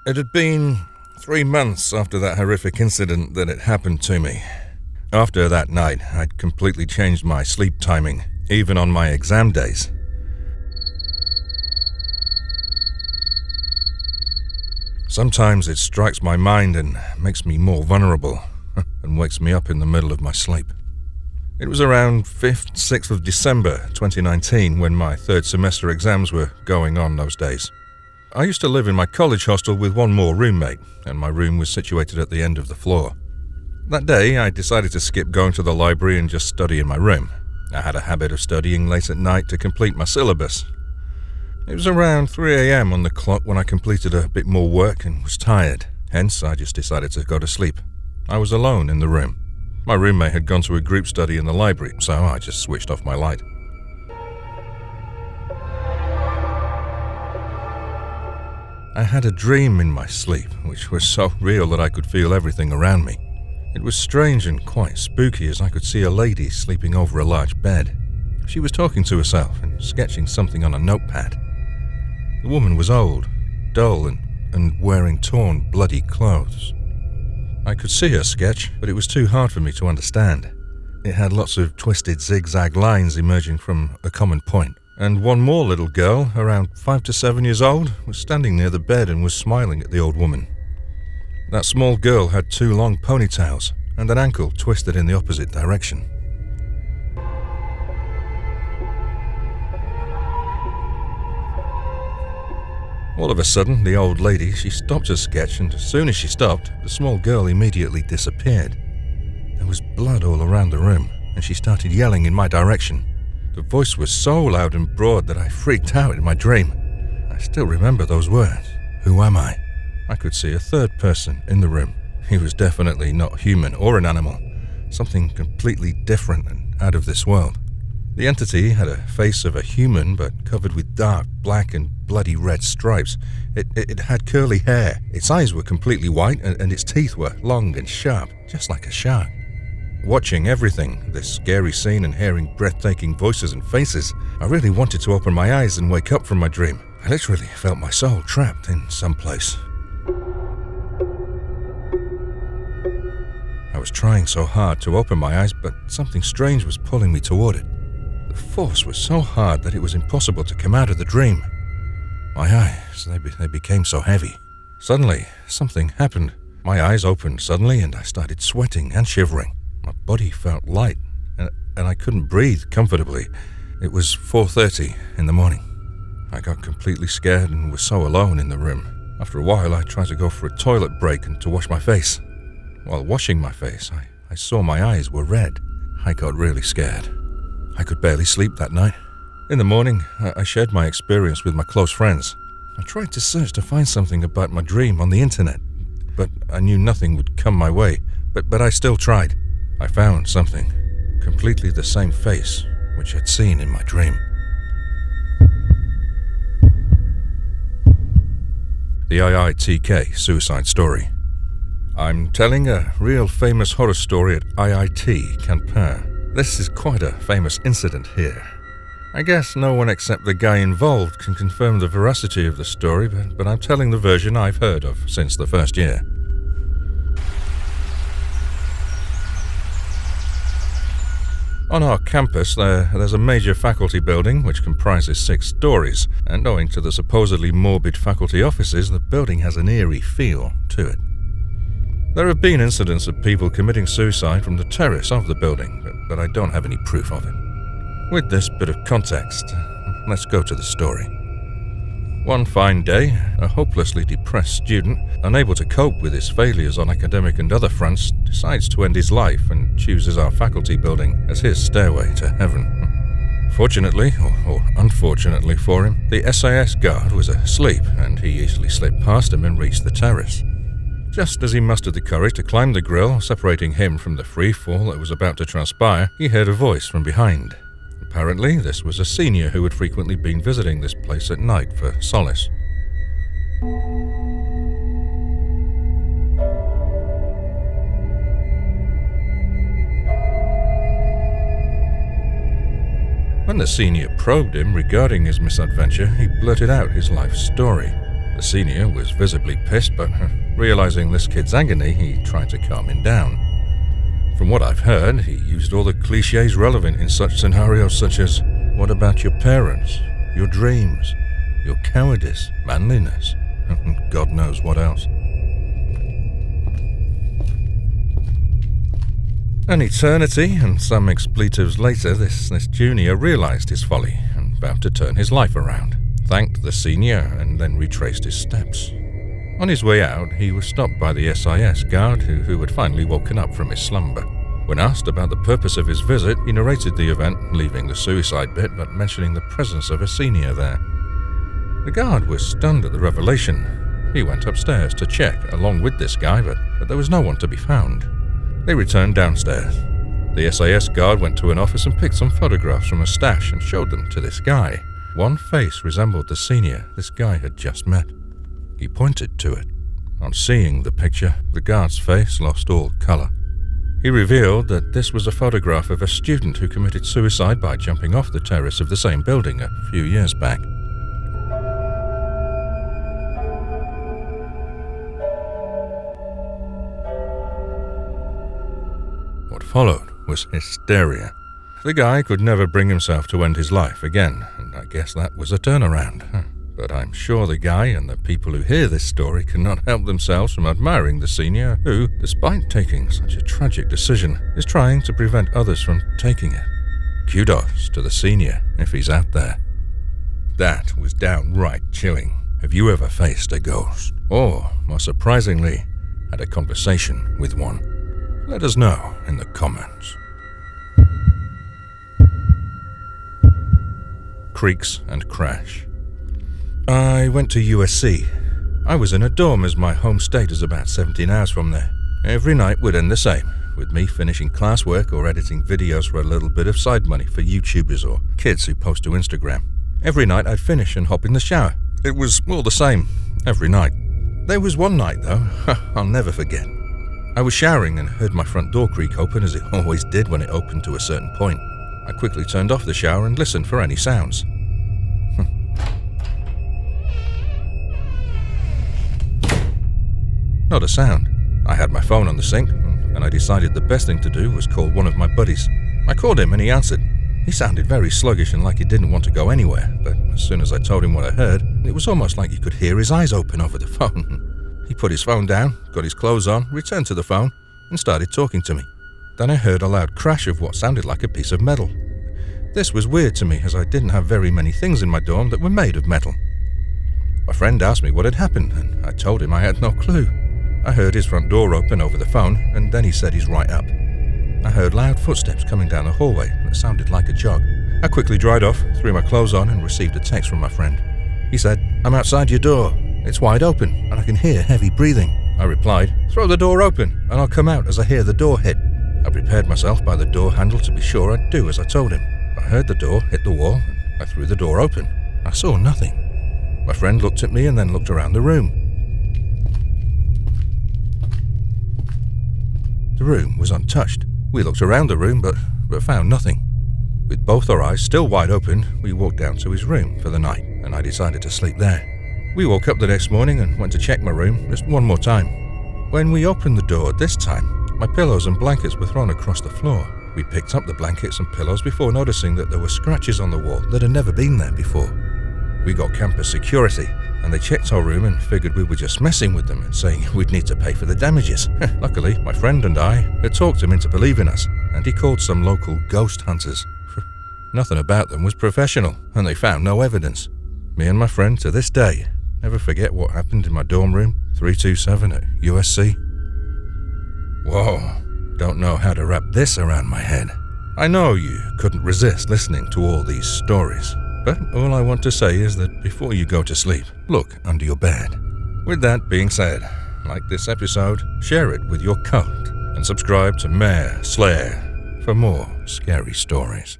It had been 3 months after that horrific incident that it happened to me. After that night, I'd completely changed my sleep timing, even on my exam days. Sometimes it strikes my mind and makes me more vulnerable, and wakes me up in the middle of my sleep. It was around 5th, 6th of December 2019 when my third semester exams were going on those days. I used to live in my college hostel with one more roommate, and my room was situated at the end of the floor. That day, I decided to skip going to the library and just study in my room. I had a habit of studying late at night to complete my syllabus. It was around 3 a.m. on the clock when I completed a bit more work and was tired. Hence, I just decided to go to sleep. I was alone in the room. My roommate had gone to a group study in the library, so I just switched off my light. I had a dream in my sleep, which was so real that I could feel everything around me. It was strange and quite spooky as I could see a lady sleeping over a large bed. She was talking to herself and sketching something on a notepad. The woman was old, dull, and wearing torn, bloody clothes. I could see her sketch, but it was too hard for me to understand. It had lots of twisted zigzag lines emerging from a common point. And one more little girl, around 5 to 7 years old, was standing near the bed and was smiling at the old woman. That small girl had 2 long ponytails and an ankle twisted in the opposite direction. All of a sudden, the old lady, she stopped her sketch, and as soon as she stopped, the small girl immediately disappeared. There was blood all around the room, and she started yelling in my direction. The voice was so loud and broad that I freaked out in my dream. I still remember those words. Who am I? I could see a third person in the room. He was definitely not human or an animal. Something completely different and out of this world. The entity had a face of a human but covered with dark, black and bloody red stripes. It had curly hair. Its eyes were completely white and its teeth were long and sharp, just like a shark. Watching everything, this scary scene and hearing breathtaking voices and faces, I really wanted to open my eyes and wake up from my dream. I literally felt my soul trapped in some place. I was trying so hard to open my eyes, but something strange was pulling me toward it. The force was so hard that it was impossible to come out of the dream. My eyes, they became so heavy. Suddenly, something happened. My eyes opened suddenly and I started sweating and shivering. My body felt light, and I couldn't breathe comfortably. It was 4:30 in the morning. I got completely scared and was so alone in the room. After a while, I tried to go for a toilet break and to wash my face. While washing my face, I saw my eyes were red. I got really scared. I could barely sleep that night. In the morning, I shared my experience with my close friends. I tried to search to find something about my dream on the internet, but I knew nothing would come my way. But I still tried. I found something, completely the same face which I'd seen in my dream. The IITK suicide story. I'm telling a real famous horror story at IIT Kanpur. This is quite a famous incident here. I guess no one except the guy involved can confirm the veracity of the story, but I'm telling the version I've heard of since the first year. On our campus, there's a major faculty building which comprises 6 stories, and owing to the supposedly morbid faculty offices, the building has an eerie feel to it. There have been incidents of people committing suicide from the terrace of the building, but I don't have any proof of it. With this bit of context, let's go to the story. One fine day, a hopelessly depressed student, unable to cope with his failures on academic and other fronts, decides to end his life and chooses our faculty building as his stairway to heaven. Fortunately, or unfortunately for him, the SAS guard was asleep and he easily slipped past him and reached the terrace. Just as he mustered the courage to climb the grille, separating him from the free fall that was about to transpire, he heard a voice from behind. Apparently, this was a senior who had frequently been visiting this place at night for solace. When the senior probed him regarding his misadventure, he blurted out his life story. The senior was visibly pissed, but realizing this kid's agony, he tried to calm him down. From what I've heard, he used all the cliches relevant in such scenarios such as, what about your parents, your dreams, your cowardice, manliness, and God knows what else. An eternity and some expletives later, this junior realized his folly and vowed to turn his life around, thanked the senior, and then retraced his steps. On his way out, he was stopped by the SIS guard who had finally woken up from his slumber. When asked about the purpose of his visit, he narrated the event, leaving the suicide bit but mentioning the presence of a senior there. The guard was stunned at the revelation. He went upstairs to check along with this guy, but there was no one to be found. They returned downstairs. The SIS guard went to an office and picked some photographs from a stash and showed them to this guy. One face resembled the senior this guy had just met. He pointed to it. On seeing the picture, the guard's face lost all color. He revealed that this was a photograph of a student who committed suicide by jumping off the terrace of the same building a few years back. What followed was hysteria. The guy could never bring himself to end his life again, and I guess that was a turnaround. But I'm sure the guy and the people who hear this story cannot help themselves from admiring the senior who, despite taking such a tragic decision, is trying to prevent others from taking it. Kudos to the senior if he's out there. That was downright chilling. Have you ever faced a ghost? Or, more surprisingly, had a conversation with one? Let us know in the comments. Creaks and crash. I went to USC. I was in a dorm as my home state is about 17 hours from there. Every night would end the same, with me finishing classwork or editing videos for a little bit of side money for YouTubers or kids who post to Instagram. Every night I'd finish and hop in the shower. It was all the same, every night. There was one night though, I'll never forget. I was showering and heard my front door creak open as it always did when it opened to a certain point. I quickly turned off the shower and listened for any sounds. Not a sound. I had my phone on the sink, and I decided the best thing to do was call one of my buddies. I called him and he answered. He sounded very sluggish and like he didn't want to go anywhere, but as soon as I told him what I heard, it was almost like you could hear his eyes open over the phone. He put his phone down, got his clothes on, returned to the phone, and started talking to me. Then I heard a loud crash of what sounded like a piece of metal. This was weird to me as I didn't have very many things in my dorm that were made of metal. My friend asked me what had happened, and I told him I had no clue. I heard his front door open over the phone, and then he said he's right up. I heard loud footsteps coming down the hallway that sounded like a jog. I quickly dried off, threw my clothes on, and received a text from my friend. He said, "I'm outside your door. It's wide open, and I can hear heavy breathing." I replied, "Throw the door open, and I'll come out as I hear the door hit." I prepared myself by the door handle to be sure I'd do as I told him. I heard the door hit the wall, and I threw the door open. I saw nothing. My friend looked at me and then looked around the room. The room was untouched. We looked around the room but found nothing. With both our eyes still wide open, we walked down to his room for the night, and I decided to sleep there. We woke up the next morning and went to check my room just one more time. When we opened the door this time, my pillows and blankets were thrown across the floor. We picked up the blankets and pillows before noticing that there were scratches on the wall that had never been there before. We got campus security, and they checked our room and figured we were just messing with them and saying we'd need to pay for the damages. Luckily, my friend and I had talked him into believing us, and he called some local ghost hunters. Nothing about them was professional, and they found no evidence. Me and my friend, to this day, never forget what happened in my dorm room, 327 at USC. Whoa, don't know how to wrap this around my head. I know you couldn't resist listening to all these stories. But all I want to say is that before you go to sleep, look under your bed. With that being said, like this episode, share it with your cult, and subscribe to Mayor Slayer for more scary stories.